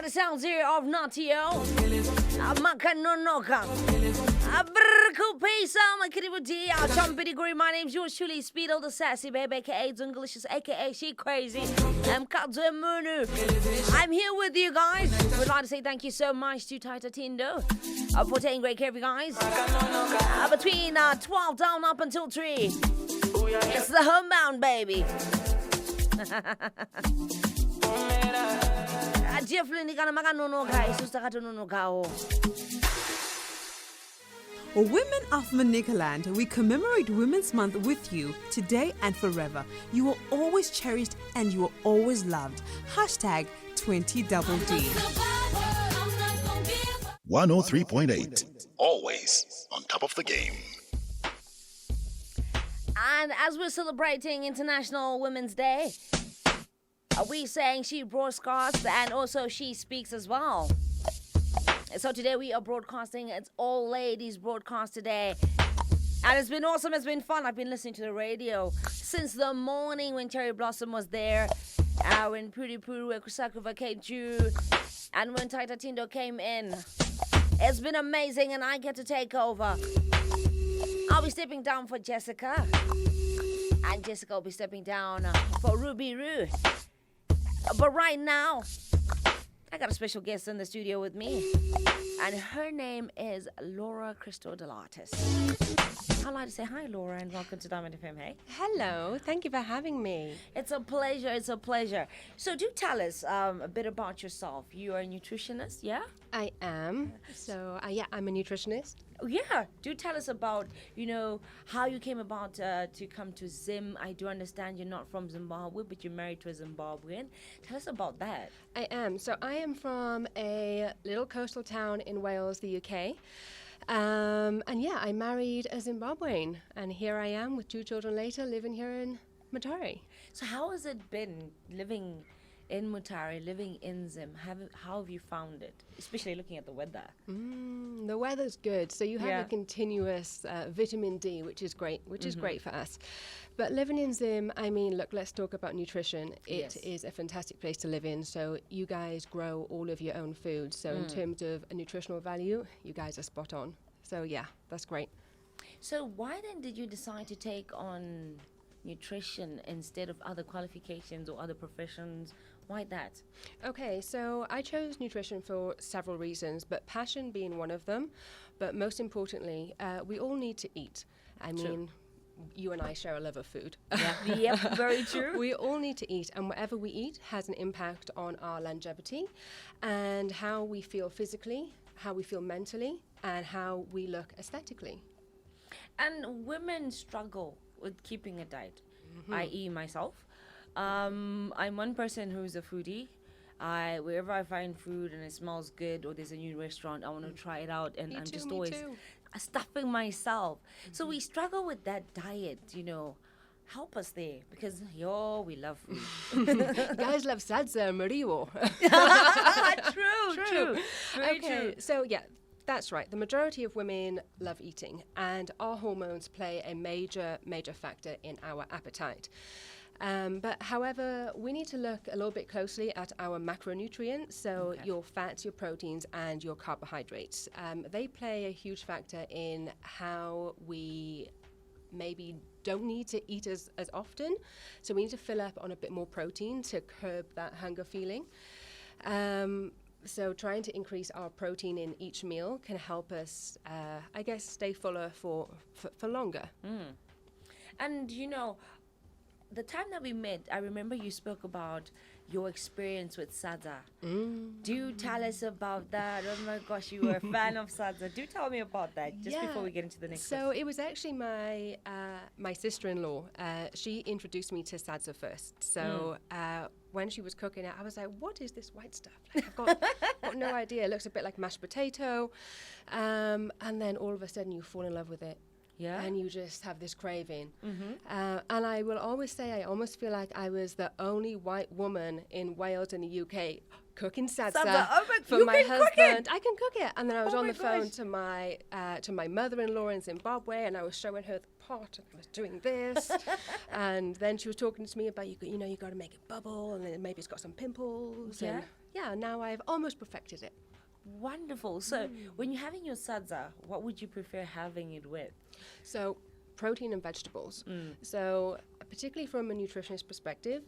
the sounds here of Natio. Makanonoka. My name's yours truly, Speedo the Sassy Babe, aka Dungalicious, aka She Crazy. I'm here with you guys. We'd like to say thank you so much to Taita Tindo for taking great care of you guys. Between 12 down up until 3. It's the homebound, baby. Women of Manicaland, we commemorate Women's Month with you today and forever. You are always cherished and you are always loved. Hashtag 20DD. 103.8. Always on top of the game. And as we're celebrating International Women's Day, we saying she broadcasts and also she speaks as well. So today we are broadcasting. It's all ladies broadcast today. And it's been awesome. It's been fun. I've been listening to the radio since the morning when Cherry Blossom was there, when Puri Puru Kusakuva came through, and when Taita Tindo came in. It's been amazing, and I get to take over. I'll be stepping down for Jessica, and Jessica will be stepping down for Ruby Roo. But right now, I got a special guest in the studio with me, and her name is Laura Christodoulatos. I'd like to say hi, Laura, and welcome to Diamond FM, hey? Hello, thank you for having me. It's a pleasure, it's a pleasure. So do tell us a bit about yourself. You are a nutritionist, yeah? I am. So, I'm a nutritionist. Yeah, do tell us about, how you came about to come to Zim. I do understand you're not from Zimbabwe, but you're married to a Zimbabwean. Tell us about that. I am. So I am from a little coastal town in Wales, the UK. I married a Zimbabwean. And here I am with 2 children later, living here in Mutare. So how has it been living in Mutare, living in Zim? How have you found it, especially looking at the weather? The weather's good, so you have a continuous vitamin D, which is great, great for us. But living in Zim, look, let's talk about nutrition. It is a fantastic place to live in. So you guys grow all of your own food. So in terms of a nutritional value, you guys are spot on. So yeah, that's great. So why then did you decide to take on nutrition instead of other qualifications or other professions? Why that? Okay, so I chose nutrition for several reasons, but passion being one of them. But most importantly, we all need to eat. You and I share a love of food. Yeah. Yep, very true. We all need to eat, and whatever we eat has an impact on our longevity and how we feel physically, how we feel mentally, and how we look aesthetically. And women struggle with keeping a diet, i.e. myself. I'm one person who's a foodie. Wherever I find food and it smells good or there's a new restaurant, I want to try it out, and I'm just always stuffing myself. So we struggle with that diet, Help us there, because we love food. You guys love sadza and Muroora. True. Very true. So that's right. The majority of women love eating, and our hormones play a major factor in our appetite. But however, we need to look a little bit closely at our macronutrients, so your fats, your proteins, and your carbohydrates. They play a huge factor in how we maybe don't need to eat as often. So we need to fill up on a bit more protein to curb that hunger feeling. So trying to increase our protein in each meal can help us, stay fuller for longer. And the time that we met, I remember you spoke about your experience with sadza. Do tell us about that. Oh my gosh, you were a fan of sadza. Do tell me about that just before we get into the next So it was actually my sister-in-law. She introduced me to sadza first. So when she was cooking it, I was like, what is this white stuff? I've got no idea. It looks a bit like mashed potato. And then all of a sudden you fall in love with it. Yeah. And you just have this craving. And I will always say, I almost feel like I was the only white woman in Wales and the UK cooking sadza for my husband. I can cook it. And then I was on the phone to my mother-in-law in Zimbabwe, and I was showing her the pot, and I was doing this. And then she was talking to me about, you got to make it bubble, and then maybe it's got some pimples. Yeah. now I've almost perfected it. Wonderful. So when you're having your sadza, what would you prefer having it with? So protein and vegetables. So particularly from a nutritionist perspective,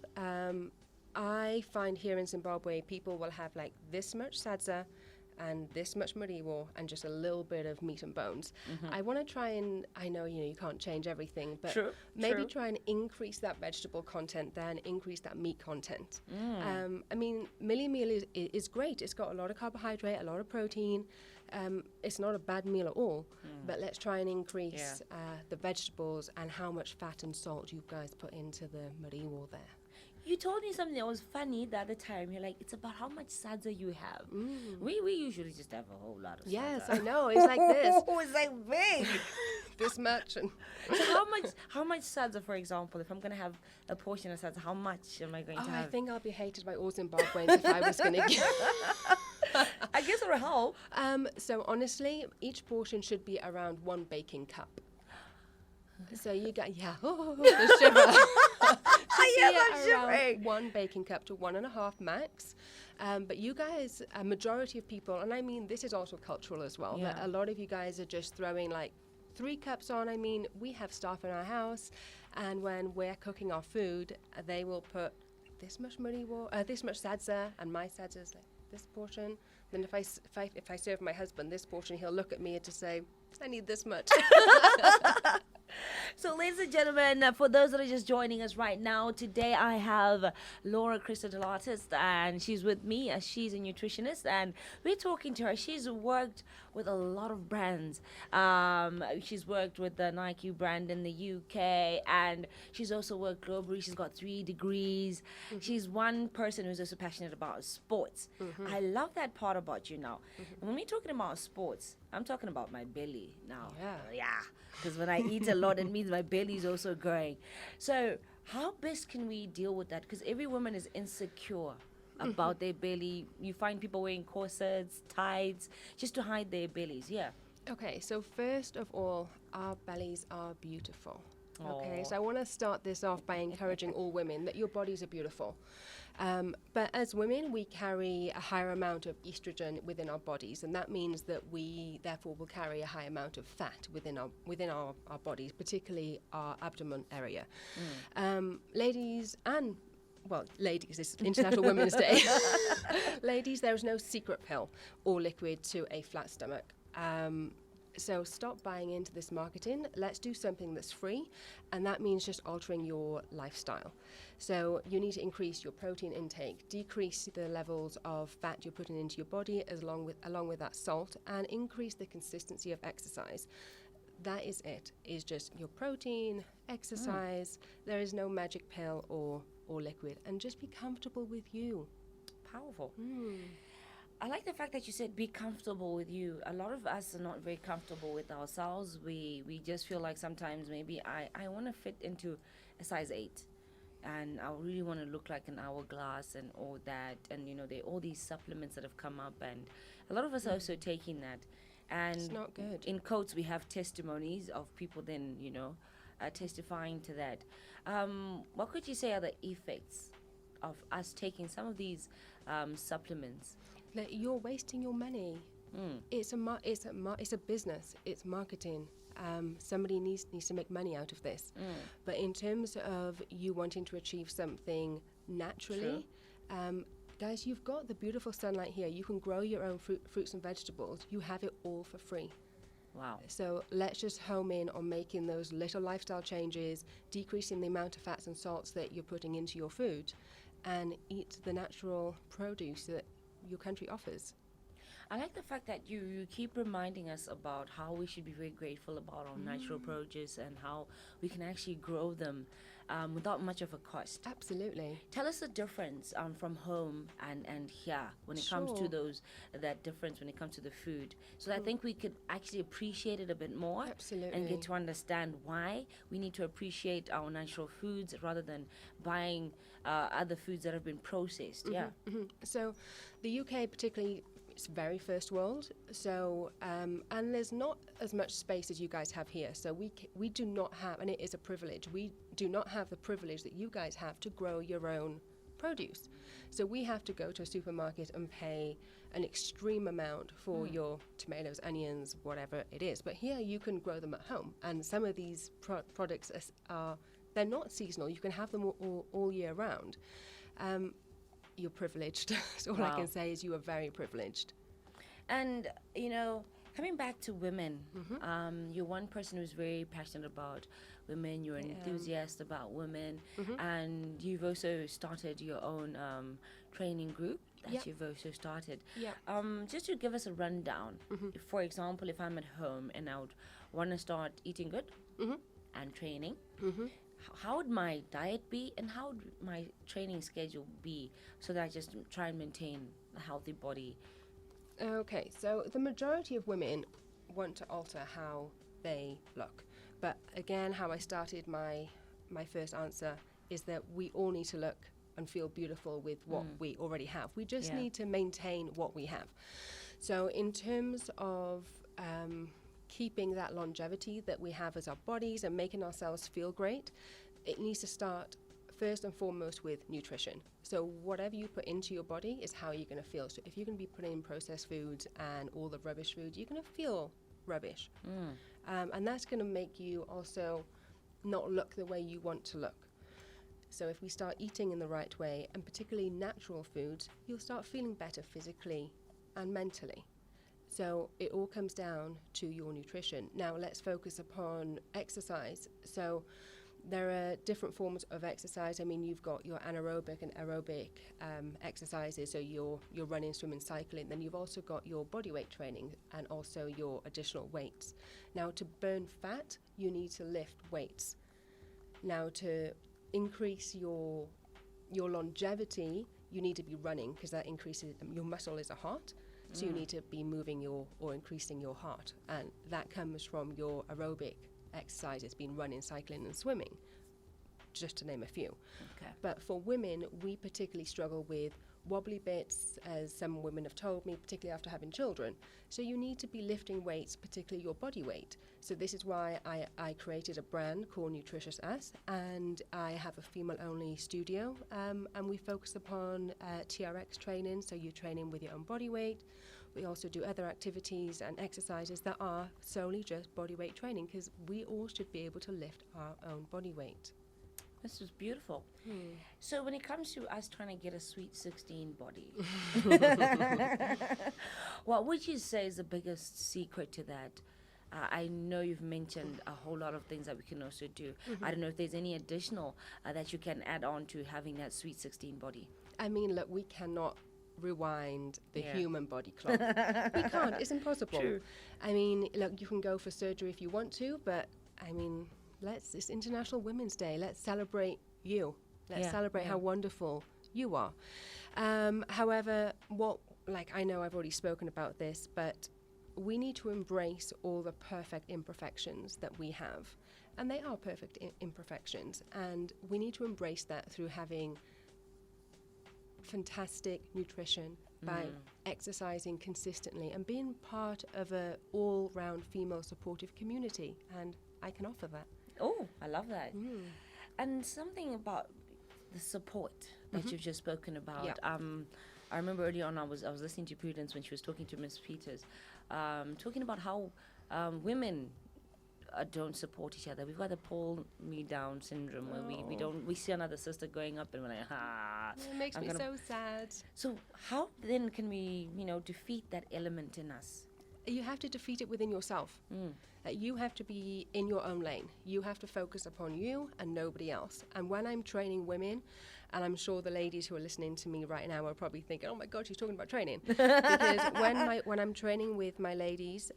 I find here in Zimbabwe, people will have like this much sadza and this much Muroora and just a little bit of meat and bones. I want to try and, I know, you can't change everything, but maybe try and increase that vegetable content, then increase that meat content. I mean, millie meal is great. It's got a lot of carbohydrate, a lot of protein. It's not a bad meal at all, but let's try and increase the vegetables and how much fat and salt you guys put into the Muroora there. You told me something that was funny the other time. You're like, it's about how much sadza you have. We usually just have a whole lot of sadza. Yes, I know. It's like this. Oh, it's like big. This much. And So how much sadza, for example, if I'm going to have a portion of sadza, how much am I going to have? I think I'll be hated by all Zimbabweans if I was going to give. I guess it'll help. So honestly, each portion should be around 1 baking cup. So you got, the shiver. Around 1 baking cup to 1.5 max. But you guys, a majority of people, and I mean, this is also cultural as well, that a lot of you guys are just throwing like 3 cups on. I mean, we have staff in our house, and when we're cooking our food, they will put this much Muroora, this much sadza, and my sadza is like this portion. Then if I serve my husband this portion, he'll look at me and to say, I need this much. So, ladies and gentlemen, for those that are just joining us right now, today I have Laura Christodoulatos, and she's with me. She's a nutritionist, and we're talking to her. She's worked with a lot of brands. She's worked with the Nike brand in the UK, and she's also worked globally. She's got 3 degrees. She's one person who's also passionate about sports. I love that part about you now. And when we're talking about sports, I'm talking about my belly now. Yeah. Because when I eat a lot, it means my belly's also growing. So how best can we deal with that? Because every woman is insecure about their belly. You find people wearing corsets, tights, just to hide their bellies. Yeah. Okay, so first of all, our bellies are beautiful. Okay, Aw. so I want to start this off by encouraging all women that your bodies are beautiful. But as women, we carry a higher amount of estrogen within our bodies, and that means that we therefore will carry a high amount of fat within our bodies, particularly our abdomen area. Ladies, it's International Women's Day. Ladies, there is no secret pill or liquid to a flat stomach. So stop buying into this marketing. Let's do something that's free, and that means just altering your lifestyle. So you need to increase your protein intake, decrease the levels of fat you're putting into your body along with that salt, and increase the consistency of exercise. That is it. Is just your protein, exercise. There is no magic pill or liquid, and just be comfortable with you. Powerful. I like the fact that you said be comfortable with you. A lot of us are not very comfortable with ourselves. We just feel like sometimes maybe I want to fit into a size 8. And I really want to look like an hourglass and all that. And, there are all these supplements that have come up. And a lot of us are also taking that. And It's not good. in quotes, we have testimonies of people then, testifying to that. What could you say are the effects of us taking some of these supplements? Like, you're wasting your money. It's a business. It's marketing. Somebody needs to make money out of this. But in terms of you wanting to achieve something naturally, guys, you've got the beautiful sunlight here. You can grow your own fruits and vegetables. You have it all for free. Wow. So let's just home in on making those little lifestyle changes, decreasing the amount of fats and salts that you're putting into your food, and eat the natural produce that your country offers. I like the fact that you keep reminding us about how we should be very grateful about our natural produce and how we can actually grow them without much of a cost. Absolutely. Tell us the difference from home and here when it comes to that difference when it comes to the food. So I think we could actually appreciate it a bit more. Absolutely. And get to understand why we need to appreciate our natural foods rather than buying other foods that have been processed. So the UK particularly, it's very first world, so and there's not as much space as you guys have here, so we do not have, and it is a privilege, we do not have the privilege that you guys have to grow your own produce. So we have to go to a supermarket and pay an extreme amount for your tomatoes, onions, whatever it is. But here you can grow them at home. And some of these products they're not seasonal. You can have them all year round. You're privileged. So all I can say is you are very privileged. And, coming back to women, you're one person who's very passionate about women. You're an enthusiast about women. And you've also started your own training group that you've also started. Just to give us a rundown, for example, if I'm at home and I would want to start eating good and training, how would my diet be and how would my training schedule be so that I just try and maintain a healthy body? Okay, so the majority of women want to alter how they look. But again, how I started my first answer is that we all need to look and feel beautiful with what we already have. We just need to maintain what we have. So in terms of keeping that longevity that we have as our bodies and making ourselves feel great, it needs to start first and foremost with nutrition. So whatever you put into your body is how you're going to feel. So if you're going to be putting in processed foods and all the rubbish foods, you're going to feel rubbish. And that's going to make you also not look the way you want to look. So if we start eating in the right way, and particularly natural foods, you'll start feeling better physically and mentally. So it all comes down to your nutrition. Now let's focus upon exercise. So there are different forms of exercise. I mean, you've got your anaerobic and aerobic exercises, so your running, swimming, cycling. Then you've also got your body weight training and also your additional weights. Now, to burn fat, you need to lift weights. Now, to increase your longevity, you need to be running because that increases your muscle is a heart. So you need to be moving or increasing your heart, and that comes from your aerobic exercises, being running, cycling and swimming, just to name a few. Okay. But for women, we particularly struggle with wobbly bits, as some women have told me, particularly after having children. So you need to be lifting weights, particularly your body weight. So this is why I created a brand called Nutritious Us, and I have a female-only studio, and we focus upon TRX training, so you're training with your own body weight. We also do other activities and exercises that are solely just body weight training, because we all should be able to lift our own body weight. This is beautiful. So when it comes to us trying to get a sweet 16 body, what would you say is the biggest secret to that? I know you've mentioned a whole lot of things that we can also do. I don't know if there's any additional that you can add on to having that sweet 16 body. I mean, look, we cannot rewind the human body clock. We can't. It's impossible. True. I mean, look, you can go for surgery if you want to, but I mean, it's International Women's Day. Let's celebrate you. Let's celebrate how wonderful you are. However, I know I've already spoken about this, but we need to embrace all the perfect imperfections that we have. And they are perfect imperfections. And we need to embrace that through having fantastic nutrition, by exercising consistently and being part of a all-round female supportive community. And I can offer that. Oh, I love that. And something about the support that you've just spoken about. Yeah. I remember early on I was listening to Prudence when she was talking to Miss Peters, talking about how women don't support each other. We've got the pull me down syndrome where we see another sister going up and we're like, It makes me so sad. So how then can we, defeat that element in us? You have to defeat it within yourself. You have to be in your own lane. You have to focus upon you and nobody else. And when I'm training women, and I'm sure the ladies who are listening to me right now are probably thinking, oh my God, she's talking about training. Because when I'm training with my ladies,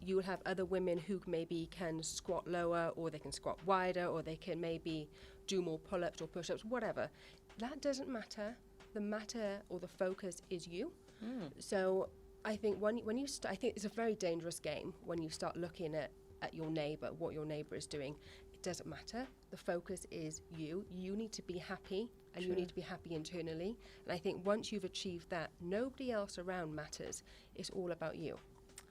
you will have other women who maybe can squat lower, or they can squat wider, or they can maybe do more pull-ups or push-ups, whatever. That doesn't matter. The matter or the focus is you. So I think when you I think it's a very dangerous game when you start looking at your neighbour, what your neighbour is doing. It doesn't matter. The focus is you. You need to be happy, and you need to be happy internally. And I think once you've achieved that, nobody else around matters. It's all about you.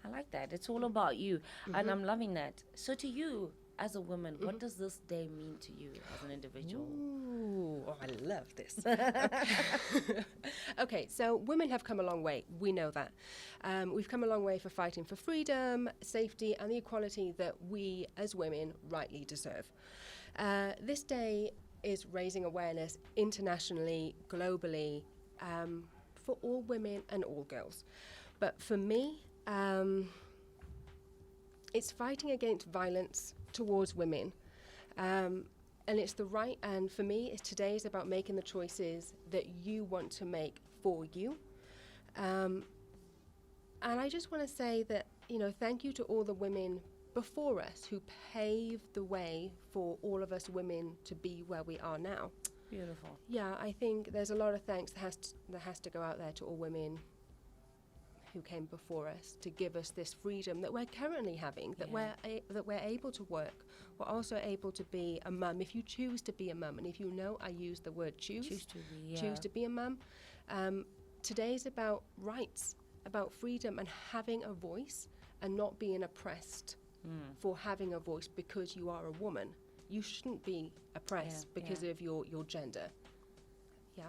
I like that. It's all about you. And I'm loving that. So to you, as a woman, what does this day mean to you as an individual? Ooh, I love this. Okay, so women have come a long way. We know that. We've come a long way for fighting for freedom, safety, and the equality that we as women rightly deserve. This day is raising awareness internationally, globally, for all women and all girls. But for me, it's fighting against violence towards women. And it's the right, and for me, today is about making the choices that you want to make for you. And I just want to say that, thank you to all the women before us who paved the way for all of us women to be where we are now. Beautiful. Yeah, I think there's a lot of thanks that has to go out there to all women who came before us to give us this freedom that we're currently having, that we're able to work. We're also able to be a mum if you choose to be a mum. And if you know, I use the word choose to be a mum. Today's about rights, about freedom and having a voice and not being oppressed for having a voice because you are a woman. You shouldn't be oppressed because of your gender. Yeah.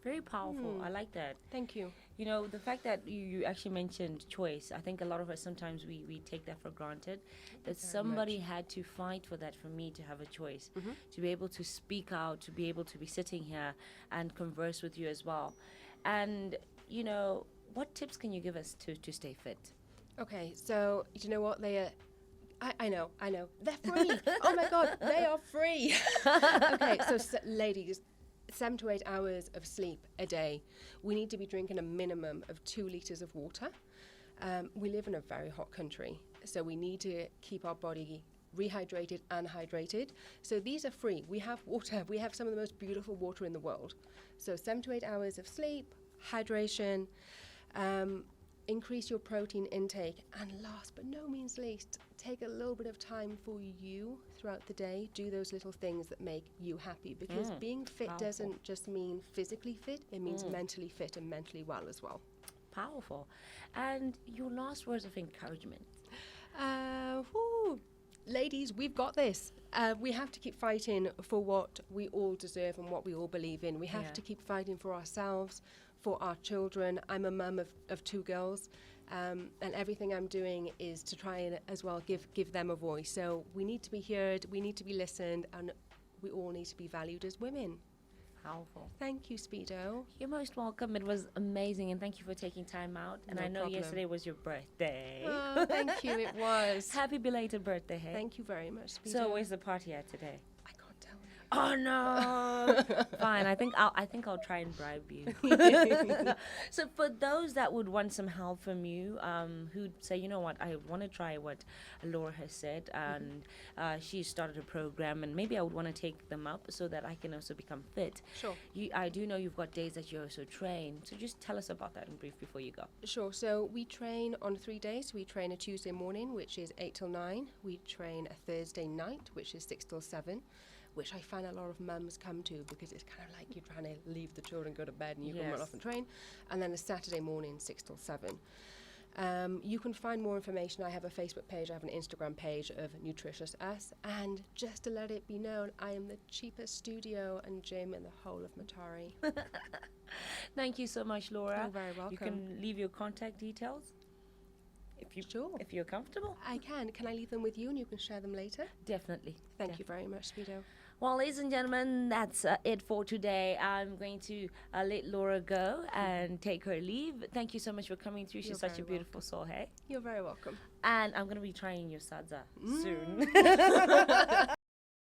Very powerful. I like that. Thank you. The fact that you actually mentioned choice, I think a lot of us sometimes we take that for granted, that somebody had to fight for that for me to have a choice, to be able to speak out, to be able to be sitting here and converse with you as well. And, what tips can you give us to stay fit? Okay, so you know what? I know. They're free. Oh my God, they are free. Okay, so ladies, 7 to 8 hours of sleep a day. We need to be drinking a minimum of 2 liters of water. We live in a very hot country, so we need to keep our body rehydrated and hydrated. So these are free. We have water. We have some of the most beautiful water in the world. So 7 to 8 hours of sleep, hydration, increase your protein intake, and last but no means least, take a little bit of time for you throughout the day. Do those little things that make you happy, because being fit doesn't just mean physically fit, it means mentally fit and mentally well as well. Powerful. And your last words of encouragement? Ladies, we've got this. We have to keep fighting for what we all deserve and what we all believe in. We have to keep fighting for ourselves, for our children. I'm a mum of 2 girls, and everything I'm doing is to try and as well give them a voice. So we need to be heard, we need to be listened, and we all need to be valued as women. Powerful. Thank you, Speedo. You're most welcome. It was amazing, and thank you for taking time out. And No I know problem. yesterday was your birthday. Oh, thank you, it was. Happy belated birthday, hey? Thank you very much, Speedo. So where's the party at today? I can't tell you. Oh no! Fine, I think I'll try and bribe you. So for those that would want some help from you, who'd say, you know what, I want to try what Laura has said, and she started a program, and maybe I would want to take them up so that I can also become fit. Sure. I do know you've got days that you also train, so just tell us about that in brief before you go. Sure. So we train on 3 days. We train a Tuesday morning, which is 8 till 9. We train a Thursday night, which is 6 till 7. Which I find a lot of mums come to because it's kind of like you're trying to leave the children, go to bed, and you can run off and train. And then a Saturday morning, 6 till 7. You can find more information. I have a Facebook page, I have an Instagram page of Nutritionist Us. And just to let it be known, I am the cheapest studio and gym in the whole of Matari. Thank you so much, Laura. You're very welcome. You can leave your contact details if you're comfortable. I can. Can I leave them with you and you can share them later? Definitely. Thank you very much, Speedo. Well, ladies and gentlemen, that's it for today. I'm going to let Laura go and take her leave. Thank you so much for coming through. She's You're such a very beautiful soul, hey? You're very welcome. And I'm going to be trying your sadza soon.